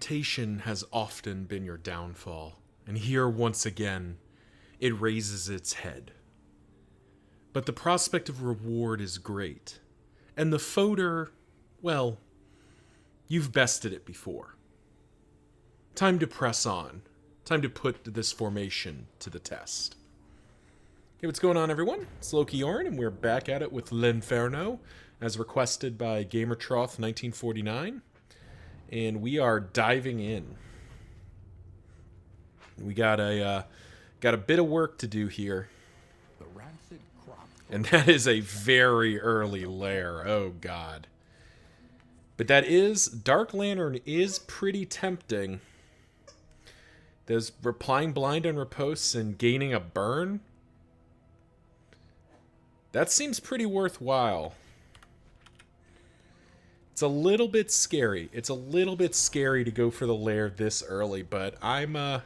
Reputation has often been your downfall, and here once again, it raises its head. But the prospect of reward is great, and the Foder, well, you've bested it before. Time to press on. Time to put this formation to the test. Hey, what's going on, everyone? It's Loki Orn, and we're back at it with L'Inferno, as requested by GamerTroth1949. And we are diving in. We got a bit of work to do here. And that is a very early lair. Oh, God. But that is... Dark Lantern is pretty tempting. There's replying blind on riposte and gaining a burn. That seems pretty worthwhile. It's a little bit scary. It's a little bit scary to go for the lair this early, but I'm going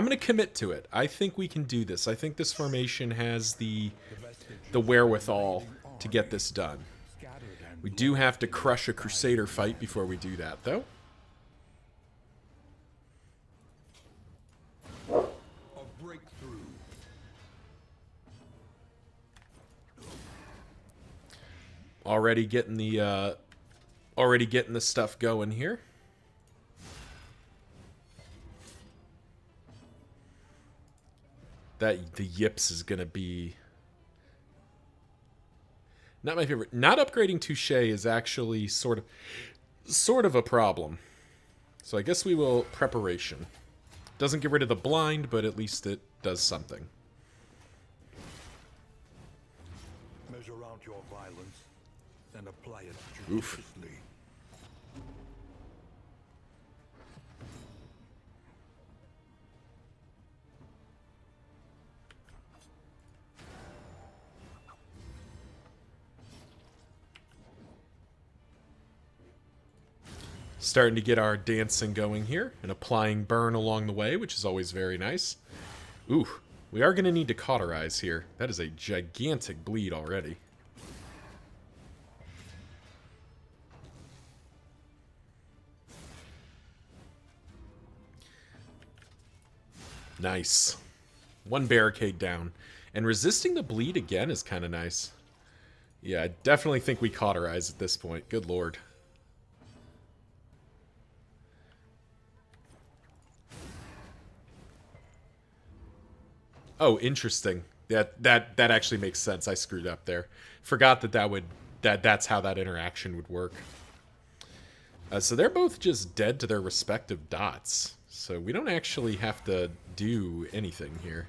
to commit to it. I think we can do this. I think this formation has the wherewithal to get this done. We do have to crush a Crusader fight before we do that, though. Already getting the stuff going here. That the yips is gonna be not my favorite. Not upgrading Touche is actually sort of a problem. So I guess we will preparation. Doesn't get rid of the blind, but at least it does something. Measure out your violence and apply it Oof. judiciously. Starting to get our dancing going here and applying burn along the way, which is always very nice. Ooh, we are going to need to cauterize here. That is a gigantic bleed already. Nice. One barricade down. And resisting the bleed again is kind of nice. Yeah, I definitely think we cauterize at this point. Good lord. Oh, interesting. That actually makes sense. I screwed up there. Forgot that's how that interaction would work. So they're both just dead to their respective dots. So we don't actually have to do anything here.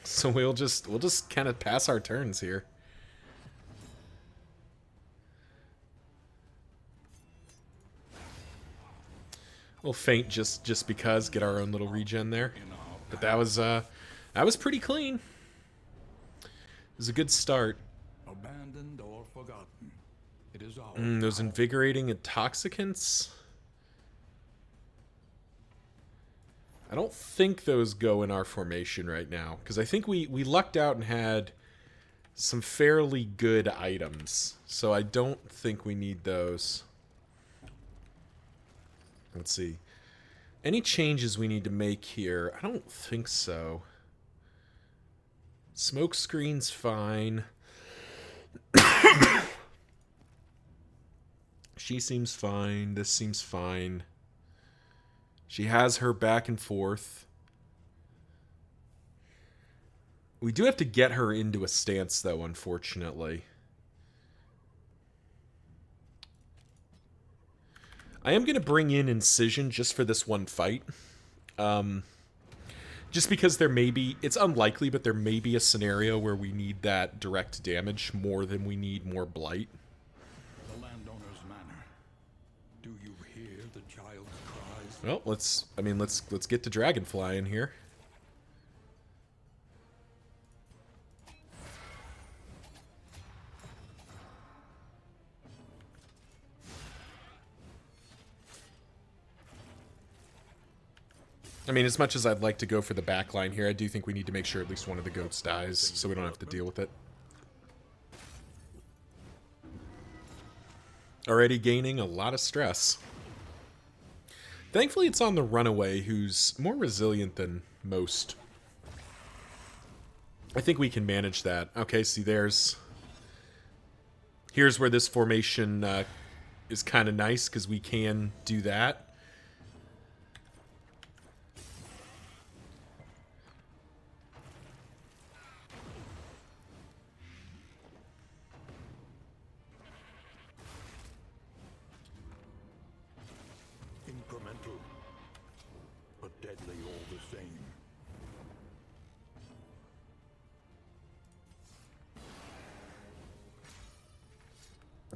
So we'll just kind of pass our turns here. We'll faint just because, get our own little regen there. But that was pretty clean. It was a good start. Abandoned or forgotten. It is our Those invigorating intoxicants. I don't think those go in our formation right now, because I think we lucked out and had some fairly good items. So I don't think we need those. Let's see. Any changes we need to make here? I don't think so. Smoke screen's fine. She seems fine. This seems fine. She has her back and forth. We do have to get her into a stance, though, unfortunately. I am going to bring in Incision just for this one fight. Just because there may be... It's unlikely, but there may be a scenario where we need that direct damage more than we need more Blight. the landowner's manor. Do you hear the child's cries? Well, let's get to Dragonfly in here. I mean, as much as I'd like to go for the back line here, I do think we need to make sure at least one of the goats dies, so we don't have to deal with it. Already gaining a lot of stress. Thankfully, it's on the Runaway, who's more resilient than most. I think we can manage that. Okay, see, here's where this formation is kind of nice, because we can do that. Incremental, but deadly all the same.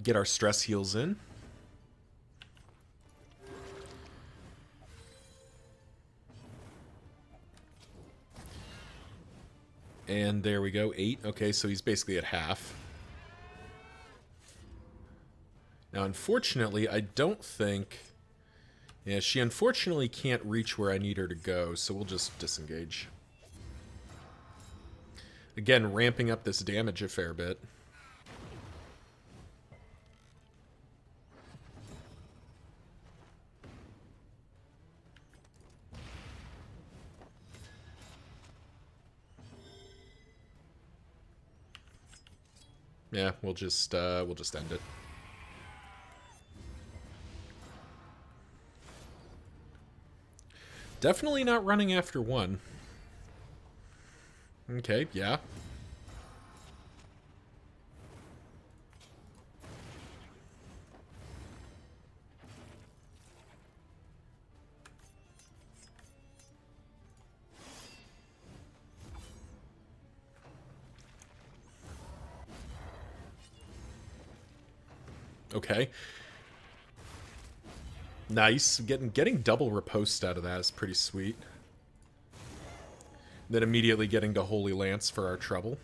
Get our stress heals in. And there we go, 8. Okay, so he's basically at half. Now, unfortunately, I don't think... Yeah, she unfortunately can't reach where I need her to go, so we'll just disengage. Again, ramping up this damage a fair bit. Yeah, we'll just end it. Definitely not running after one. Okay, yeah. Okay. Nice. Getting double riposte out of that is pretty sweet. Then immediately getting to Holy Lance for our trouble.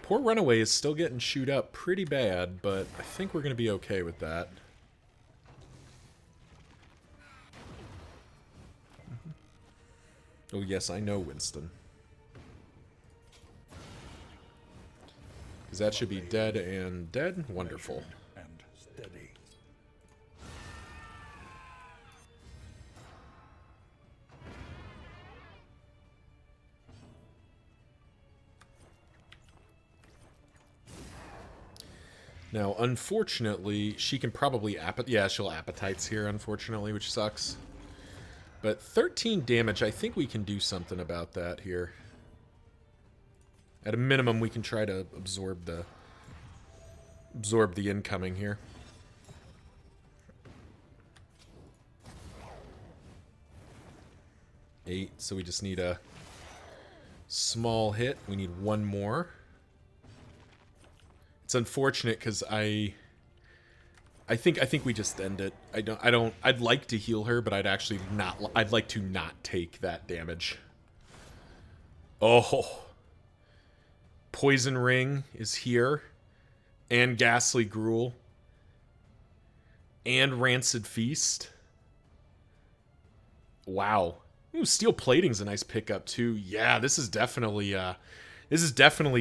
Poor Runaway is still getting chewed up pretty bad, but I think we're going to be okay with that. Oh yes, I know Winston. Because that should be dead and dead. Wonderful. And steady. Now, unfortunately, she can probably yeah, she'll appetites here, unfortunately, which sucks. But 13 damage, I think we can do something about that here. At a minimum, we can try to absorb the incoming here. Eight, so we just need a small hit. We need one more. It's unfortunate because I think we just end it. I'd like to heal her, but I'd like to not take that damage. Oh. Poison Ring is here, and Ghastly Gruel, and Rancid Feast. Wow. Ooh, Steel Plating's a nice pickup too. Yeah, this is definitely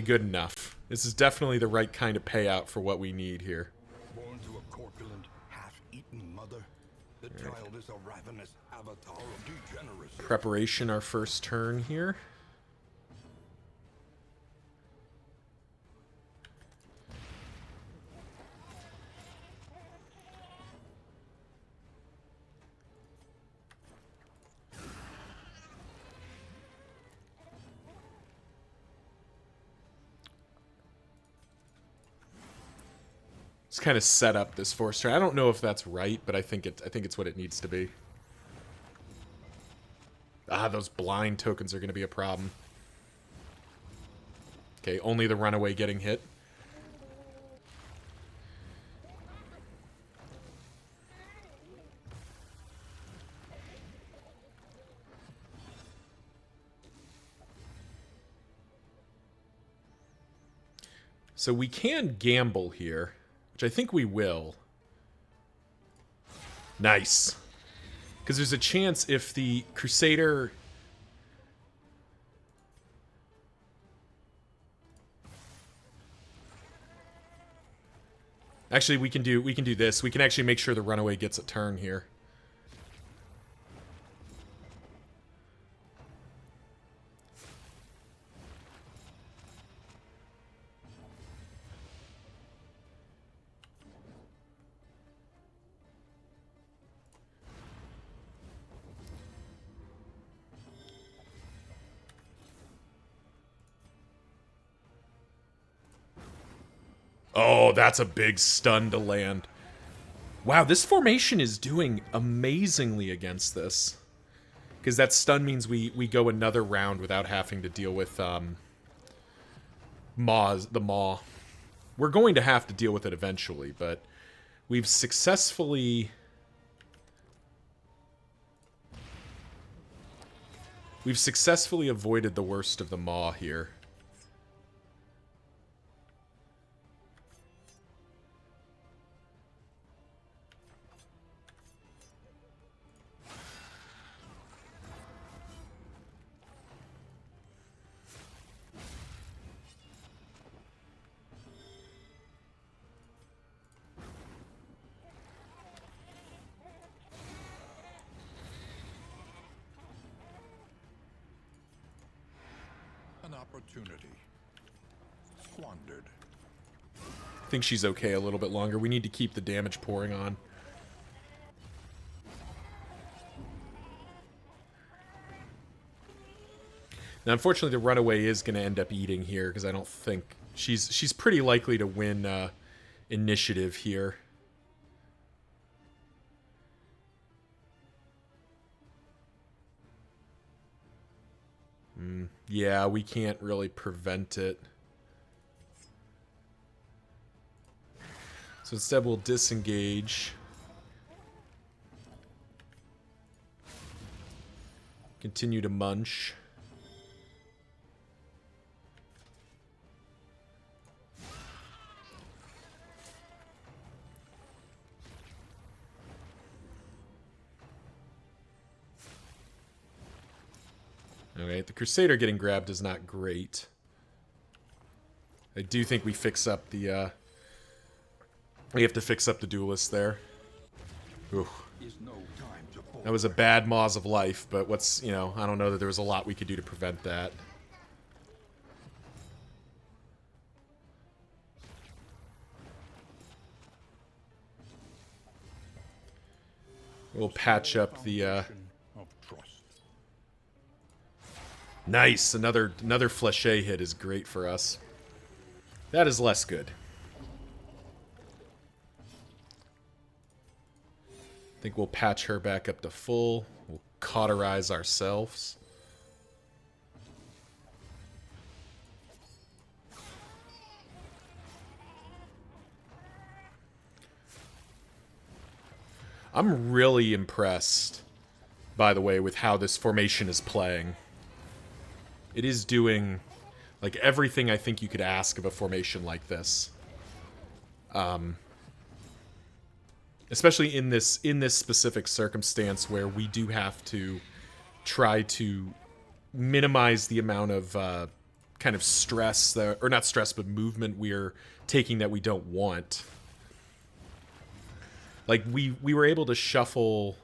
good enough. This is definitely the right kind of payout for what we need here. Born to a corpulent, half-eaten mother, the child is a ravenous avatar of degeneracy. Preparation, our first turn here. It's kind of set up this force turn. I don't know if that's right, but I think it's what it needs to be. Ah, those blind tokens are going to be a problem. Okay, only the Runaway getting hit. So we can gamble here, which I think we will. Nice. Because there's a chance if the Crusader... Actually, we can do this. We can actually make sure the runaway gets a turn here. Oh, that's a big stun to land. Wow, this formation is doing amazingly against this. Because that stun means we go another round without having to deal with the Maw. We're going to have to deal with it eventually, but we've successfully... We've successfully avoided the worst of the Maw here. An opportunity squandered. I think she's okay a little bit longer. We need to keep the damage pouring on. Now, unfortunately, the runaway is going to end up eating here because I don't think she's pretty likely to win initiative here. Yeah, we can't really prevent it. So instead, we'll disengage. Continue to munch. Okay, the Crusader getting grabbed is not great. I do think we fix up the, we have to fix up the Duelist there. Ooh. That was a bad Maws of Life, but what's, you know, I don't know that there was a lot we could do to prevent that. We'll patch up the, Nice! Another Fléché hit is great for us. That is less good. I think we'll patch her back up to full. We'll cauterize ourselves. I'm really impressed, by the way, with how this formation is playing. It is doing, like, everything I think you could ask of a formation like this. Especially in this specific circumstance where we do have to try to minimize the amount of kind of stress, or not stress, but movement we're taking that we don't want. Like, we were able to shuffle...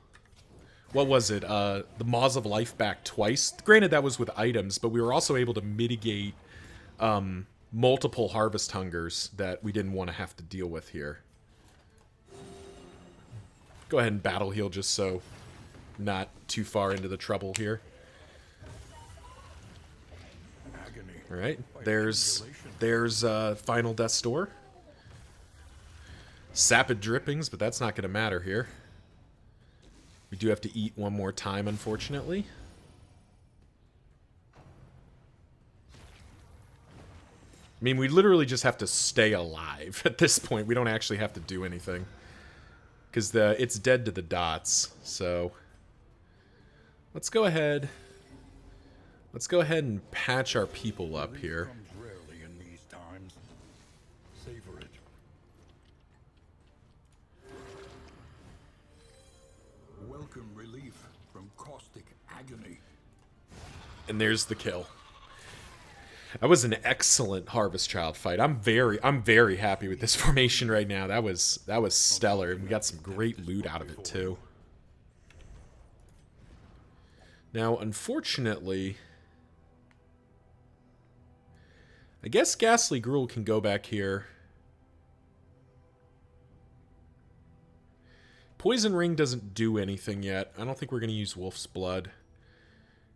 What was it? The Maws of Life back twice. Granted, that was with items, but we were also able to mitigate multiple Harvest Hungers that we didn't want to have to deal with here. Go ahead and battle heal just so not too far into the trouble here. Alright, there's Final Death's Door. Sapid Drippings, but that's not going to matter here. We do have to eat one more time, unfortunately. I mean, we literally just have to stay alive at this point. We don't actually have to do anything. Because it's dead to the dots, so... Let's go ahead and patch our people up here. Relief from caustic agony. And there's the kill. That was an excellent Harvest Child fight. I'm very happy with this formation right now. That was stellar, and we got some great loot out of it too. Now, unfortunately, I guess Ghastly Gruul can go back here. Poison Ring doesn't do anything yet. I don't think we're going to use Wolf's Blood.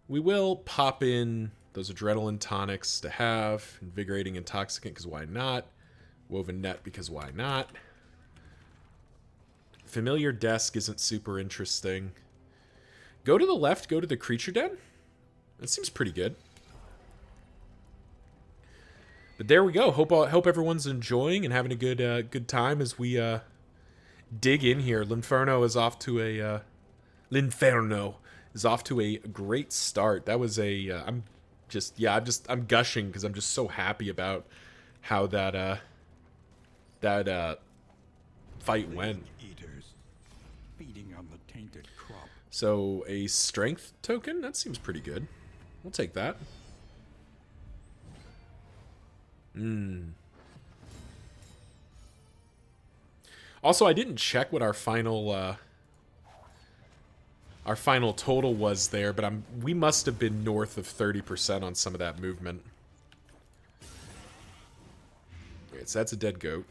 We will pop in those Adrenaline Tonics to have. Invigorating Intoxicant, because why not? Woven Net, because why not? Familiar Desk isn't super interesting. Go to the left, go to the Creature Den. That seems pretty good. But there we go. Hope everyone's enjoying and having a good time as we dig in here. L'Inferno is off to a great start. That was a I'm gushing because I'm just so happy about how that fight went. Eaters feeding on the tainted crop. So a strength token, that seems pretty good. We'll take that. Also, I didn't check what our final total was there, but we must have been north of 30% on some of that movement. Okay, so that's a dead goat.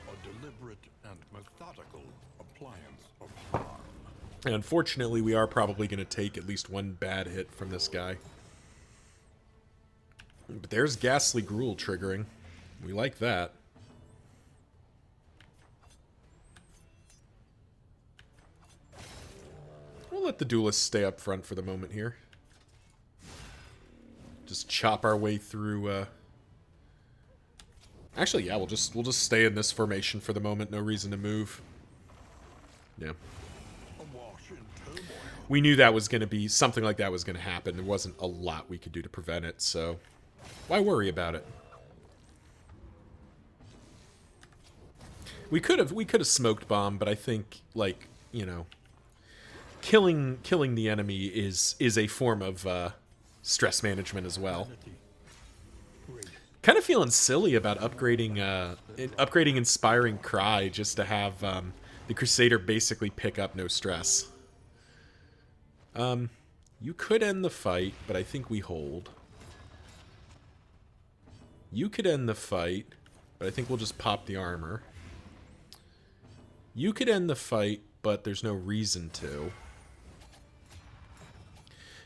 A deliberate and methodical appliance of harm. And unfortunately, we are probably going to take at least one bad hit from this guy. But there's Ghastly Gruul triggering. We like that. We'll let the duelists stay up front for the moment here. Just chop our way through. Actually, yeah, we'll just stay in this formation for the moment. No reason to move. Yeah. We knew that was going to be something like that was going to happen. There wasn't a lot we could do to prevent it, so why worry about it? We could have smoked bomb, but I think, like, you know, killing the enemy is a form of stress management as well. Kind of feeling silly about upgrading Inspiring Cry just to have the Crusader basically pick up no stress. You could end the fight, but I think we hold. You could end the fight, but I think we'll just pop the armor. You could end the fight, but there's no reason to.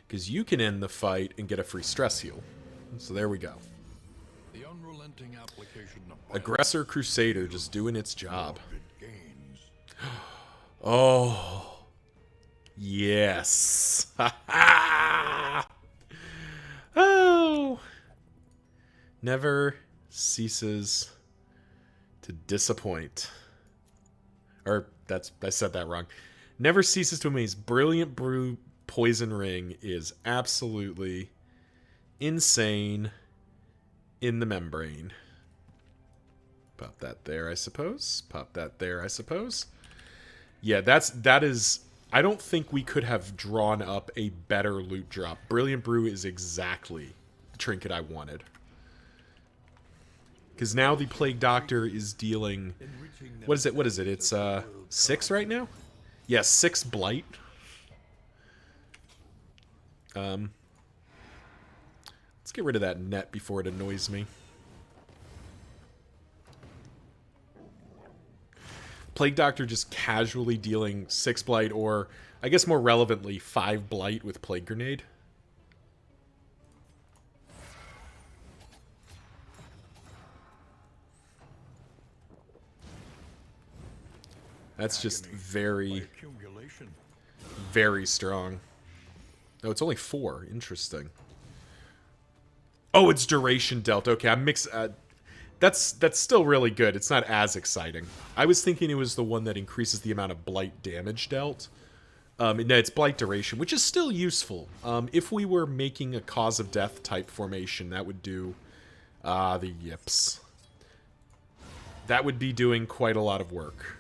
Because you can end the fight and get a free stress heal. So there we go. The unrelenting application of Aggressor Crusader just doing its job. gains. Oh. Yes. Oh. Never ceases to disappoint. Or I said that wrong. Never ceases to amaze. Brilliant Brew Poison Ring is absolutely insane in the membrane. Pop that there, I suppose. Pop that there, I suppose. Yeah, that is. I don't think we could have drawn up a better loot drop. Brilliant Brew is exactly the trinket I wanted. Because now the Plague Doctor is dealing... What is it? It's 6 right now? Yeah, 6 Blight. Let's get rid of that net before it annoys me. Plague Doctor just casually dealing 6 Blight, or I guess more relevantly 5 Blight with Plague Grenade. That's just very, very strong. Oh, it's only 4. Interesting. Oh, it's duration dealt. Okay, I'm mixed. That's still really good. It's not as exciting. I was thinking it was the one that increases the amount of blight damage dealt. No, it's blight duration, which is still useful. If we were making a cause of death type formation, that would do the yips. That would be doing quite a lot of work.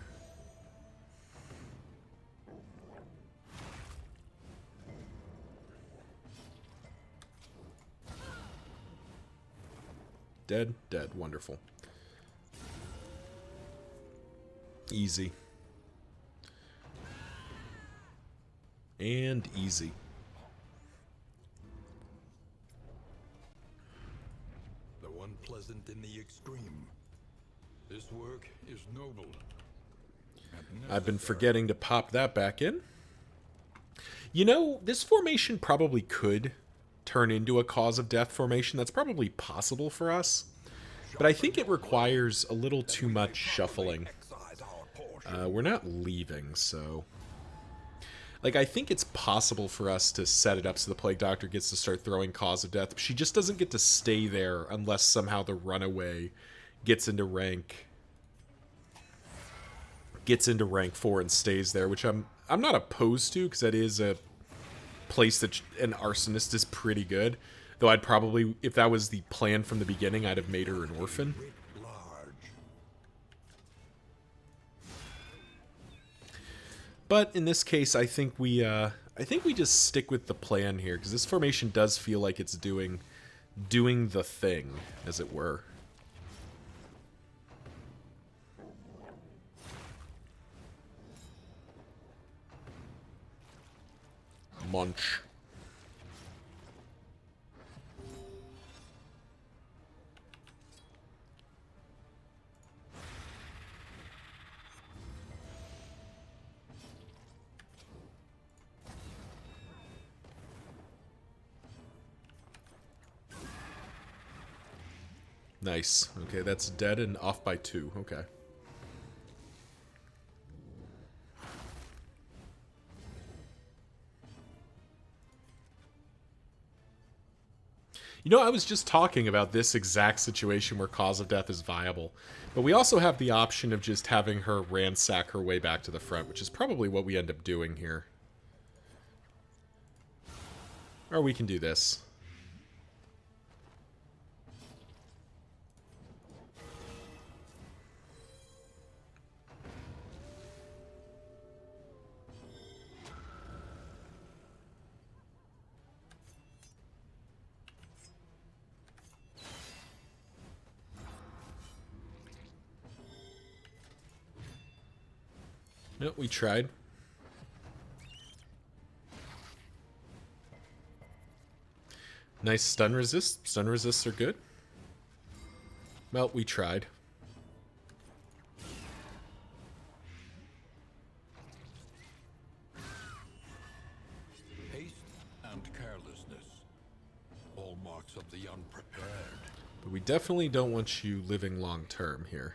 Dead, dead, wonderful. Easy. And easy. The one pleasant in the extreme. This work is noble. And I've been necessary. forgetting to pop that back in. You know, this formation probably could turn into a cause of death formation. That's probably possible for us. But I think it requires a little too much shuffling. Excise our portion. We're not leaving, so... Like, I think it's possible for us to set it up so the Plague Doctor gets to start throwing cause of death. But she just doesn't get to stay there unless somehow the runaway gets into rank 4 and stays there, which I'm not opposed to, because that is a place that an arsonist is pretty good. Though I'd probably, if that was the plan from the beginning, I'd have made her an orphan. Writ large. But in this case, I think we just stick with the plan here, because this formation does feel like it's doing the thing, as it were. Munch. Nice. Okay, that's dead and off by 2. Okay. You know, I was just talking about this exact situation where cause of death is viable. But we also have the option of just having her ransack her way back to the front, which is probably what we end up doing here. Or we can do this. No, we tried. Nice stun resist. Stun resists are good. Well, we tried. Haste and carelessness. All marks of the unprepared. But we definitely don't want you living long term here.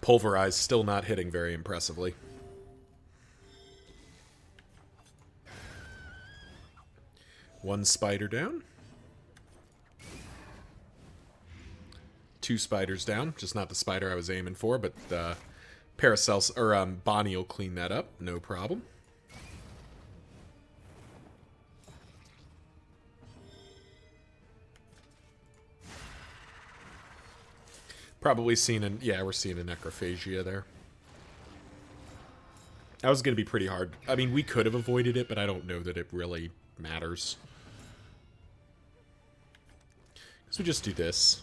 Pulverize still not hitting very impressively. One spider down. 2 spiders down. Just not the spider I was aiming for, but Paracels or Bonnie will clean that up, no problem. Probably seen an we're seeing a necrophagia there. That was going to be pretty hard. I mean, we could have avoided it, but I don't know that it really matters. So we just do this.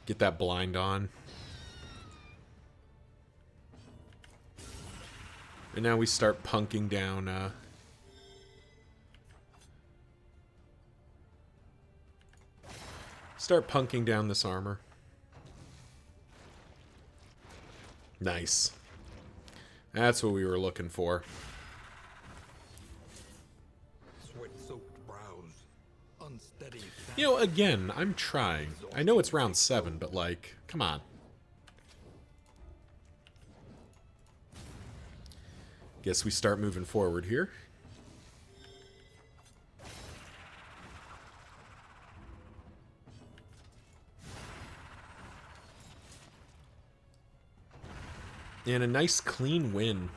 Get that blind on. And now we start punking down this armor. Nice. That's what we were looking for. Sweat-soaked brows. Unsteady. You know, again, I'm trying. I know it's round 7, but like, come on. Guess we start moving forward here. And a nice clean win.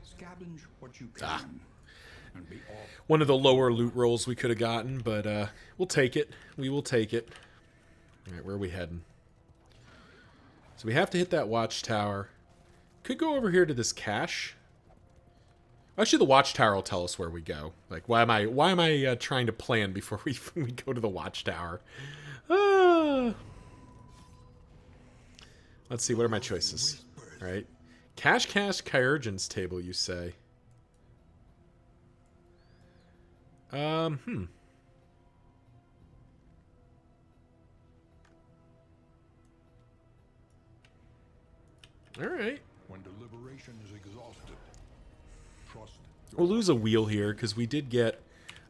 Scavenge what you can. And be off. One of the lower loot rolls we could have gotten, but we'll take it. We will take it. Alright, where are we heading? So we have to hit that watchtower. Could go over here to this cache. Actually, the watchtower will tell us where we go. Like, why am I trying to plan before we go to the watchtower? Let's see, what are my choices? All right. Cache Kyrgen's table, you say. All right. When deliberation is exhausted, trust. We'll lose a wheel here because we did get,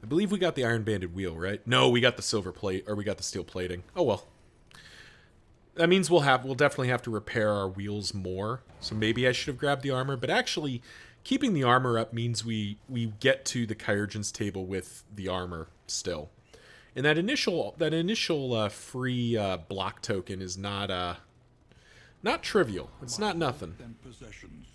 I believe we got the Iron Banded wheel, right? No, we got the silver plate, or we got the steel plating. Oh well. That means we'll definitely have to repair our wheels more. So maybe I should have grabbed the armor, but actually keeping the armor up means we get to the Kyrgen's table with the armor still. And that initial free block token is not trivial. It's not nothing. And possessions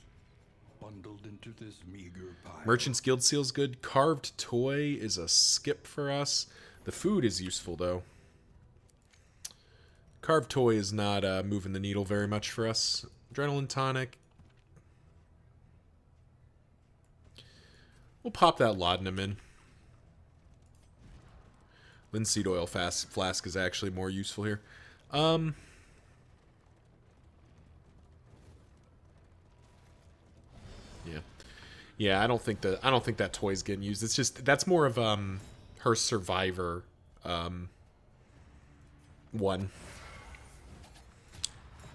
bundled into this meager pile. Merchant's Guild Seal's good. Carved Toy is a skip for us. The food is useful, though. Carved Toy is not moving the needle very much for us. Adrenaline Tonic. We'll pop that laudanum in. Linseed Oil Flask is actually more useful here. Yeah, I don't think that toy's getting used. It's just that's more of her survivor one.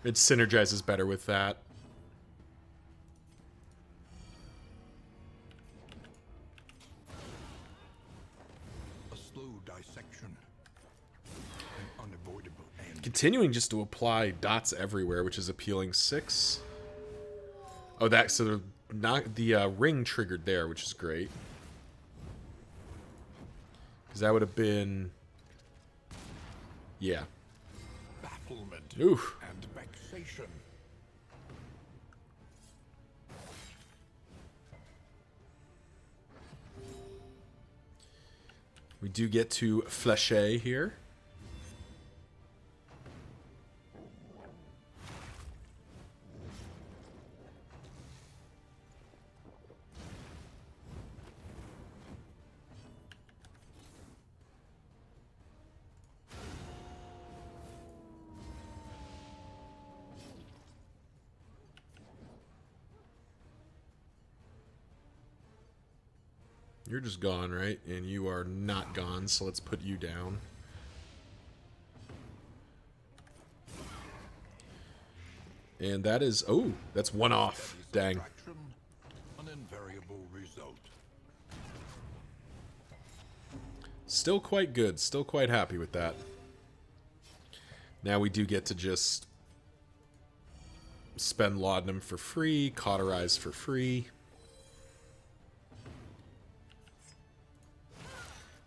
It synergizes better with that. A slow dissection. An unavoidable end. Continuing just to apply dots everywhere, which is appealing. 6. Oh, the ring triggered there, which is great. Because that would have been... Yeah. Bafflement. Oof. And vexation. We do get to Fléché here. You're just gone, right? And you are not gone, so let's put you down. And that is... Oh, that's one off. Dang. Subtraction, an invariable result. Still quite good. Still quite happy with that. Now we do get to just spend laudanum for free, cauterize for free.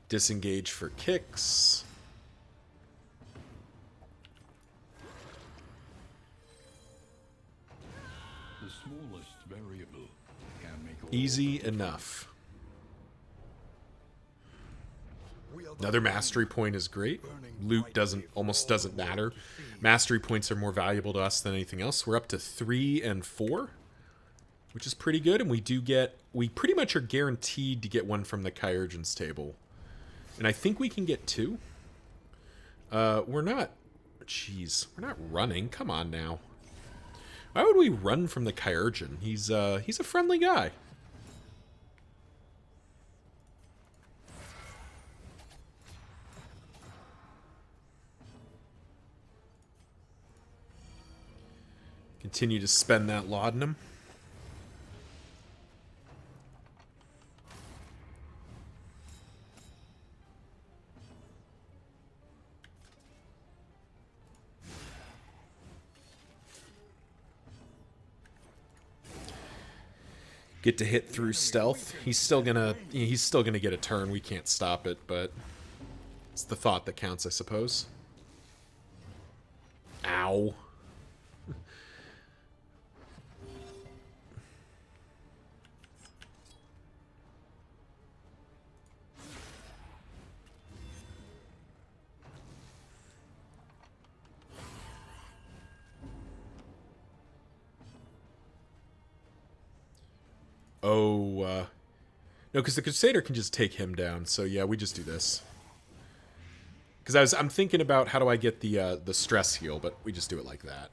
Disengage for kicks. The smallest variable can make all Easy enough. Another mastery point is great. Loot almost doesn't matter. Mastery points are more valuable to us than anything else. We're up to 3 and 4, which is pretty good. And we pretty much are guaranteed to get one from the Kyrgen's table. And I think we can get 2. We're not... Jeez, we're not running. Come on now. Why would we run from the Kyrgen? He's a friendly guy. Continue to spend that laudanum. Get to hit through stealth. He's still gonna get a turn. We can't stop it, but it's the thought that counts, I suppose. Ow. Oh, no, because the Crusader can just take him down. So yeah, we just do this. Because I'm thinking about how do I get the stress heal, but we just do it like that.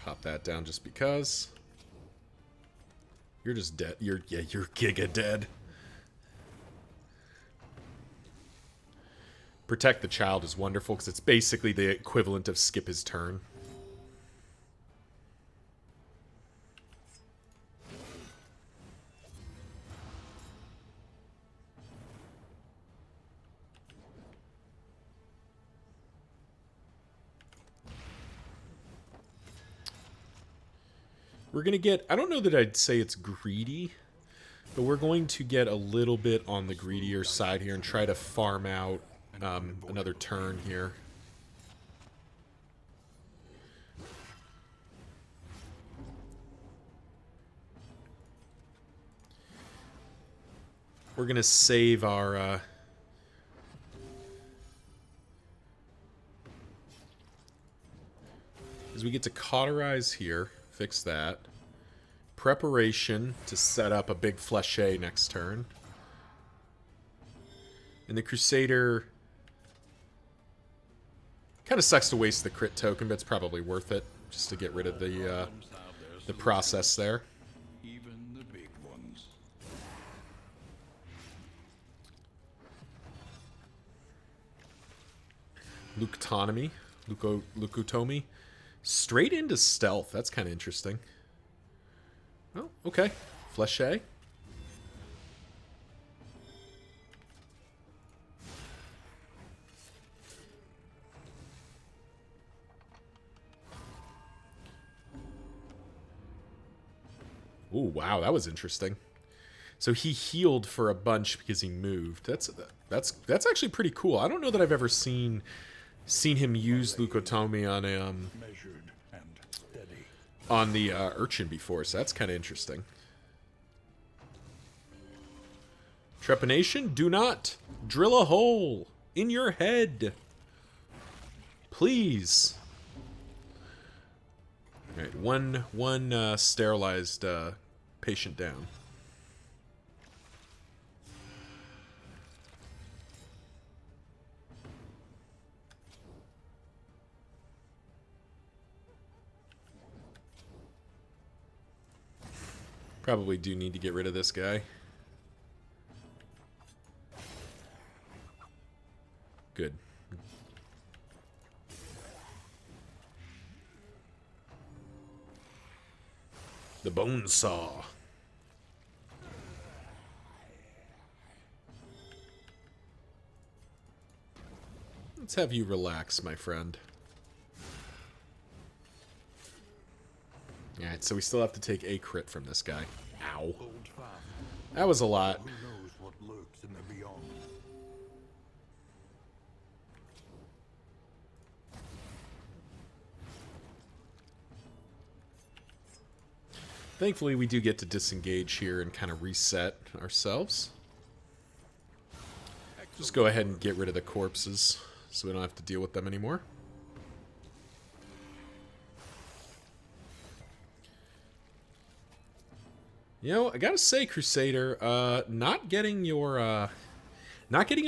Pop that down just because. You're just dead. You're giga dead. Protect the child is wonderful because it's basically the equivalent of skip his turn. We're going to get, I don't know that I'd say it's greedy, but we're going to get a little bit on the greedier side here and try to farm out another turn here. We're going to save our... as we get to cauterize here. Fix that. Preparation to set up a big flèche next turn. And the Crusader... kind of sucks to waste the crit token, but it's probably worth it. Just to get rid of the process there. Even the big ones. Leucotomy. Straight into stealth. That's kind of interesting. Oh, okay. Flèche. Ooh, wow, that was interesting. So he healed for a bunch because he moved. That's actually pretty cool. I don't know that I've ever seen him use Leucotomy on a Measured and steady. on the urchin before, so that's kind of interesting. Trepanation, do not drill a hole in your head. Please. All right, one sterilized patient down. Probably do need to get rid of this guy. Good. The bone saw. Let's have you relax, my friend. Alright, so we still have to take a crit from this guy. Ow. Hold fast. That was a lot. Who knows what lurks in the beyond? Thankfully, we do get to disengage here and kind of reset ourselves. Just go ahead and get rid of the corpses so we don't have to deal with them anymore. You know, I gotta say, Crusader, not getting a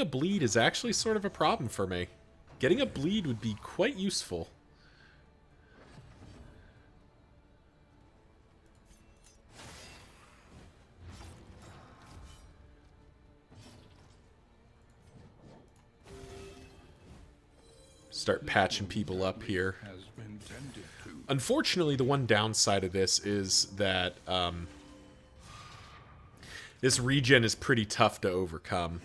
bleed is actually sort of a problem for me. Getting a bleed would be quite useful. Start patching people up here. Has been tended to. Unfortunately, the one downside of this is that this regen is pretty tough to overcome.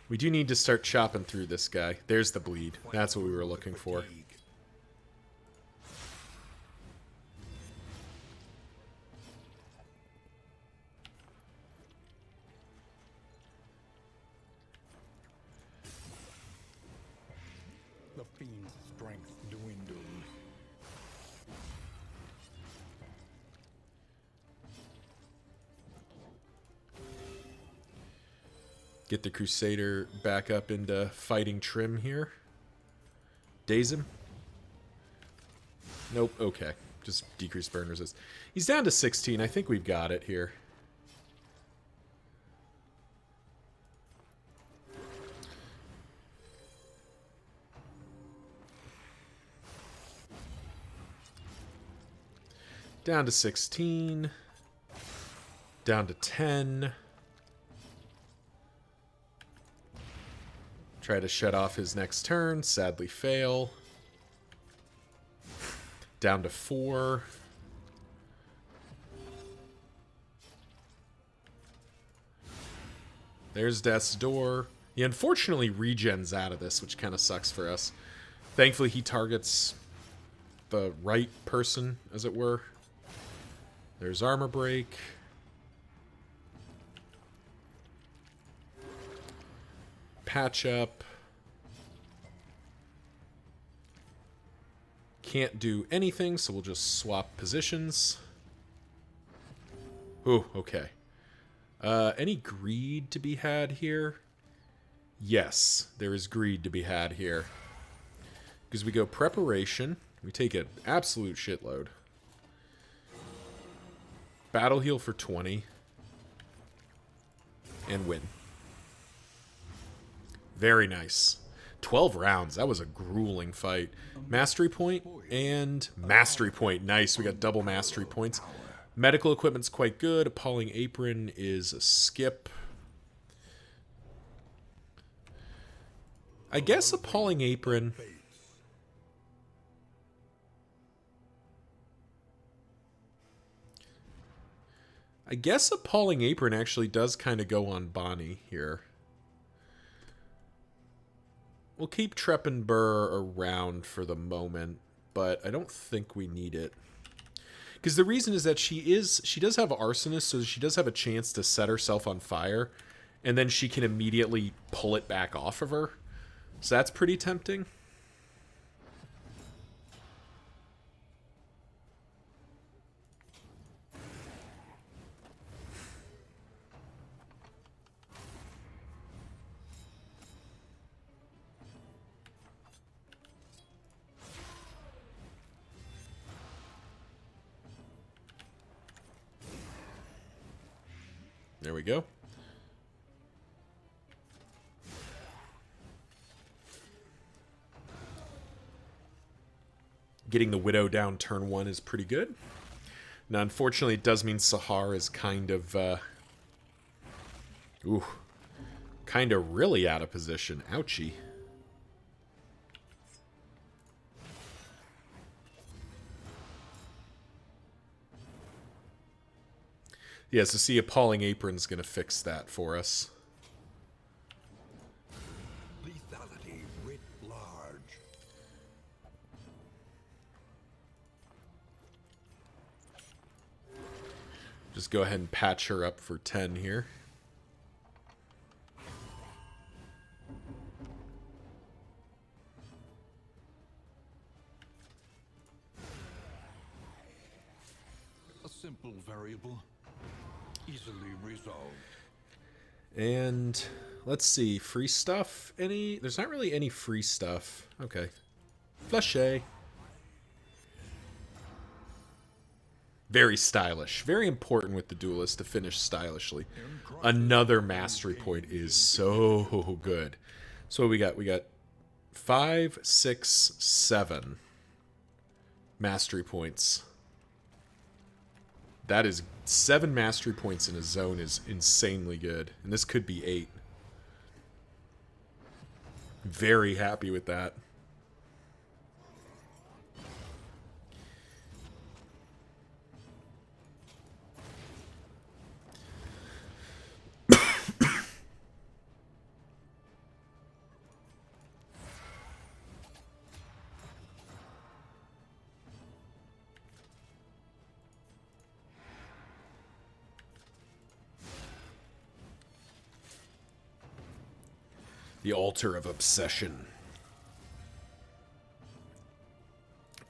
We do need to start chopping through this guy. There's the bleed. That's what we were looking for. Fatigue. strength dwindles. Get the Crusader back up into fighting trim here. Daze him. Nope, okay. Just decrease burn resist. He's down to 16. I think we've got it here. Down to 16. Down to 10. Try to shut off his next turn. Sadly fail. Down to 4. There's Death's Door. He unfortunately regens out of this, which kind of sucks for us. Thankfully, he targets the right person, as it were. There's Armor Break. Patch Up. Can't do anything, so we'll just swap positions. Ooh, okay. Any greed to be had here? Yes, there is greed to be had here. Because we go Preparation. We take an absolute shitload. Battle Heal for 20. And win. Very nice. 12 rounds. That was a grueling fight. Mastery point and Mastery point. Nice. We got double Mastery points. Medical equipment's quite good. Appalling Apron is a skip. I guess Appalling Apron... I guess Appalling Apron actually does kind of go on Bonnie here. We'll keep Treppenburr around for the moment, but I don't think we need it. Because the reason is that she does have Arsonist, so she does have a chance to set herself on fire, and then she can immediately pull it back off of her. So that's pretty tempting. There we go. Getting the Widow down turn 1 is pretty good. Now, unfortunately, it does mean Sahar is kind of... kind of really out of position. Ouchie. Yeah, so see, Appalling Apron's going to fix that for us. Lethality writ large. Just go ahead and patch her up for 10 here. A simple variable. Easily resolved. And let's see, free stuff? Any? There's not really any free stuff. Okay. Fleshe. Very stylish. Very important with the Duelist to finish stylishly. Another mastery point is so good. So what we got? We got 5, 6, 7 mastery points. That is 7 mastery points in a zone is insanely good. And this could be 8. Very happy with that. The Altar of Obsession.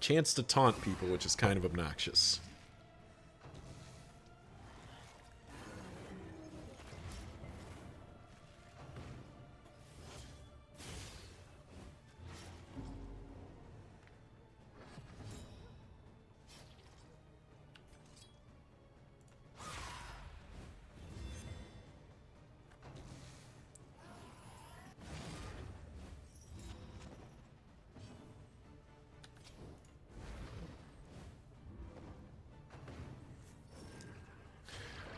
chance to taunt people, which is kind of obnoxious.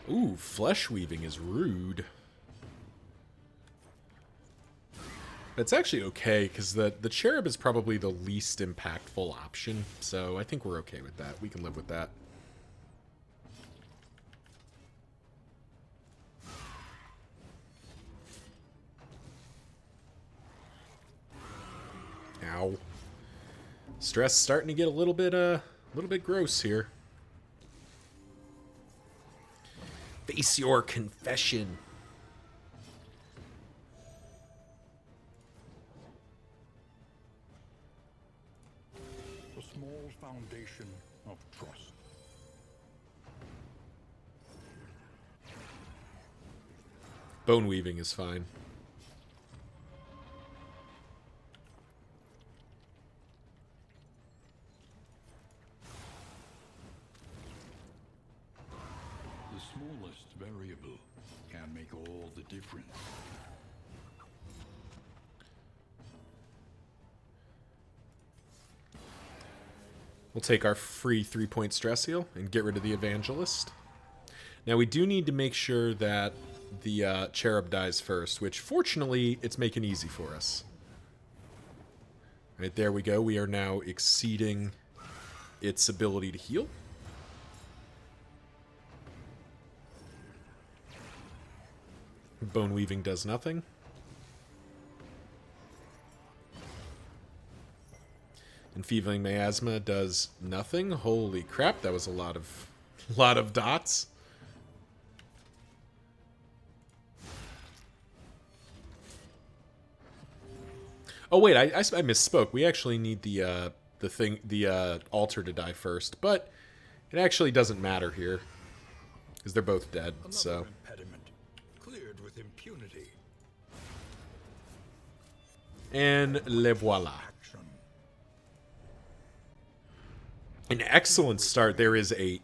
Ooh, flesh weaving is rude. It's actually okay, because the cherub is probably the least impactful option, so I think we're okay with that. We can live with that. Ow. Stress starting to get a little bit gross here. Face your confession. A small foundation of trust. Bone weaving is fine. The smallest variable can make all the difference. We'll take our free 3-point stress heal and get rid of the Evangelist. Now we do need to make sure that the Cherub dies first, which fortunately it's making easy for us. Right, there we go. We are now exceeding its ability to heal. Bone weaving does nothing. Enfeebling Miasma does nothing. Holy crap, that was a lot of dots. Oh wait, I misspoke. We actually need the altar to die first, but it actually doesn't matter here because they're both dead. Another So impediment cleared with impunity. and le voila. Action. An excellent start. There is 8.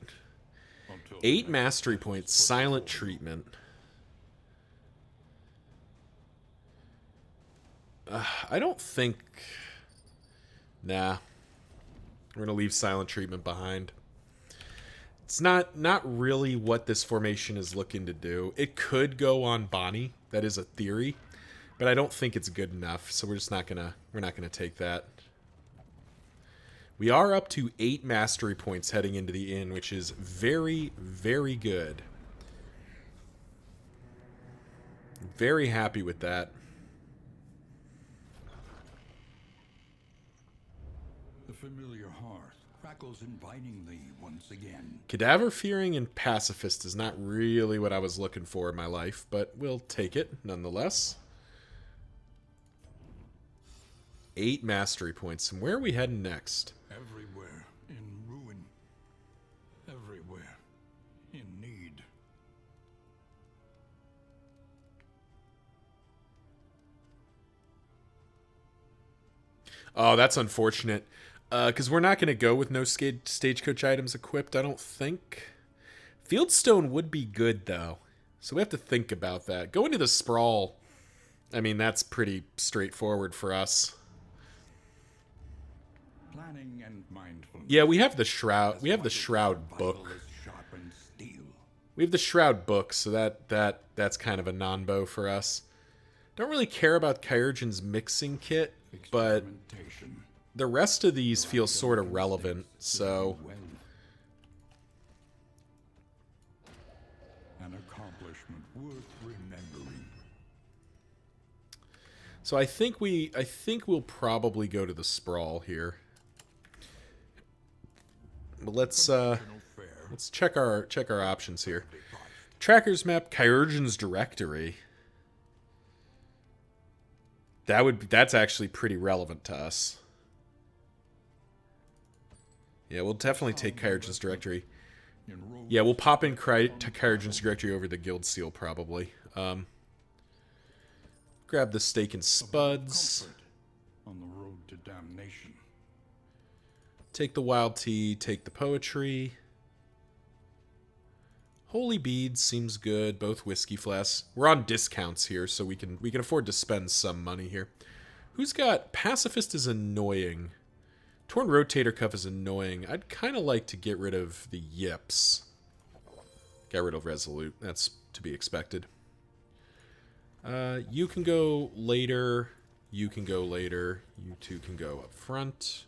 Until 8 mastery points. Silent treatment. I don't think... Nah. We're going to leave silent treatment behind. It's not really what this formation is looking to do. It could go on Bonnie. That is a theory. But I don't think it's good enough, so we're just not gonna take that. We are up to 8 mastery points heading into the inn, which is very, very good. Very happy with that. the familiar hearth crackles invitingly once again. Cadaver Fearing and Pacifist is not really what I was looking for in my life, but we'll take it nonetheless. 8 mastery points. And where are we heading next? Everywhere in ruin. Everywhere in need. Oh, that's unfortunate. Because we're not going to go with no stagecoach items equipped, I don't think. Fieldstone would be good, though. So we have to think about that. Going to the Sprawl, I mean, that's pretty straightforward for us. Planning and mindfulness. Yeah, we have the Shroud. We have the Shroud book. Vital as sharpened steel. We have the Shroud book, so that's kind of a non-bow for us. Don't really care about Kyurgen's mixing kit, but Experimentation. the rest of these feel sort of relevant, so... Well. An accomplishment worth remembering. So I think we'll probably go to the Sprawl here. But let's Fare. check our options here. Tracker's map, Kyurgen's directory. That's actually pretty relevant to us. Yeah, we'll definitely take Kyrgen's Directory. In road Yeah, we'll pop in Kyrgen's Directory over the Guild Seal, probably. Grab the steak and spuds. comfort on the road to damnation. Take the wild tea, take the poetry. Holy beads seems good, both whiskey flasks. We're on discounts here, so we can afford to spend some money here. Who's got Pacifist is annoying. Torn Rotator Cuff is annoying. I'd kind of like to get rid of the yips. Get rid of Resolute. That's to be expected. You can go later. You can go later. You two can go up front.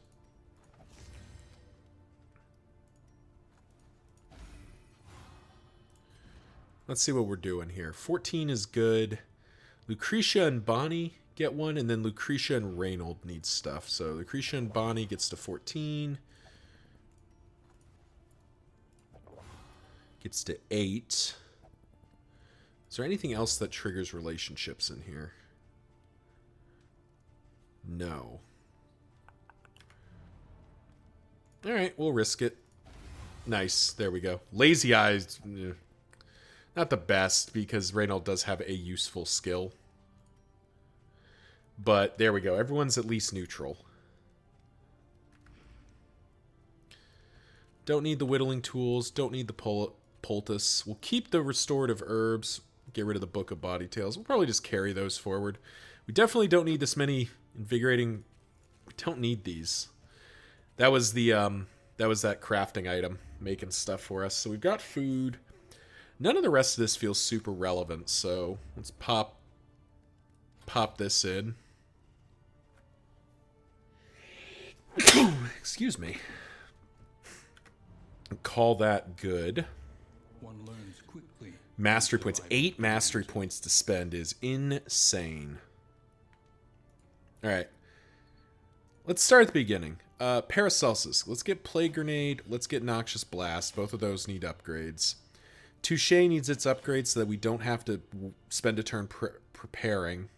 Let's see what we're doing here. 14 is good. Lucretia and Bonnie get one, and then Lucretia and Reynold need stuff. So Lucretia and Bonnie gets to 14. Gets to 8. Is there anything else that triggers relationships in here? No. Alright, we'll risk it. Nice, there we go. Lazy Eyes, not the best, because Reynold does have a useful skill. But there we go, everyone's at least neutral. Don't need the whittling tools, don't need the poultice. We'll keep the restorative herbs, get rid of the Book of Body Tales. We'll probably just carry those forward. We definitely don't need this many invigorating. We don't need these. That was the that crafting item making stuff for us. So we've got food. None of the rest of this feels super relevant, so let's pop this in. Excuse me. Call that good. One learns quickly. Mastery points. 8 mastery points to spend is insane. Alright. Let's start at the beginning. Paracelsus. Let's get Plague Grenade. Let's get Noxious Blast. Both of those need upgrades. Touche needs its upgrades so that we don't have to spend a turn preparing.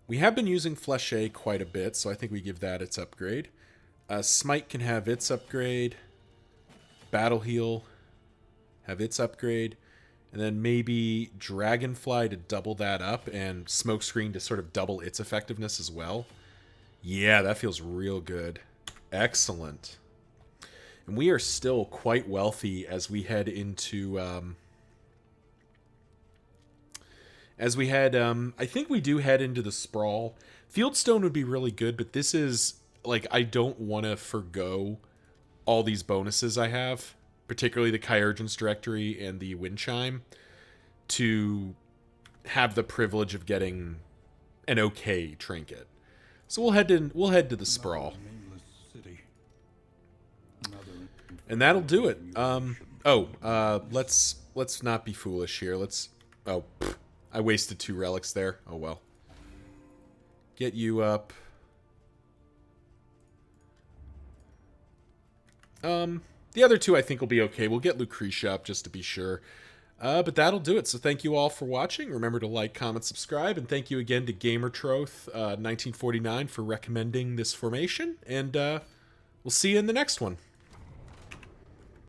We have been using Fléché quite a bit, so I think we give that its upgrade. Smite can have its upgrade. Battle Heal have its upgrade. And then maybe Dragonfly to double that up, and Smokescreen to sort of double its effectiveness as well. Yeah, that feels real good. Excellent. And we are still quite wealthy as we head into... I think we do head into the Sprawl. Fieldstone would be really good, but this is... Like, I don't want to forgo all these bonuses I have, particularly the Kyrgen's Directory and the Wind Chime, to have the privilege of getting an okay trinket. So we'll head to the Sprawl. And that'll do it. Let's not be foolish here. I wasted 2 relics there. Oh well. Get you up. The other 2 I think will be okay. We'll get Lucretia up just to be sure. But that'll do it. So thank you all for watching. Remember to like, comment, subscribe, and thank you again to GamerTroth 1949 for recommending this formation. And we'll see you in the next one.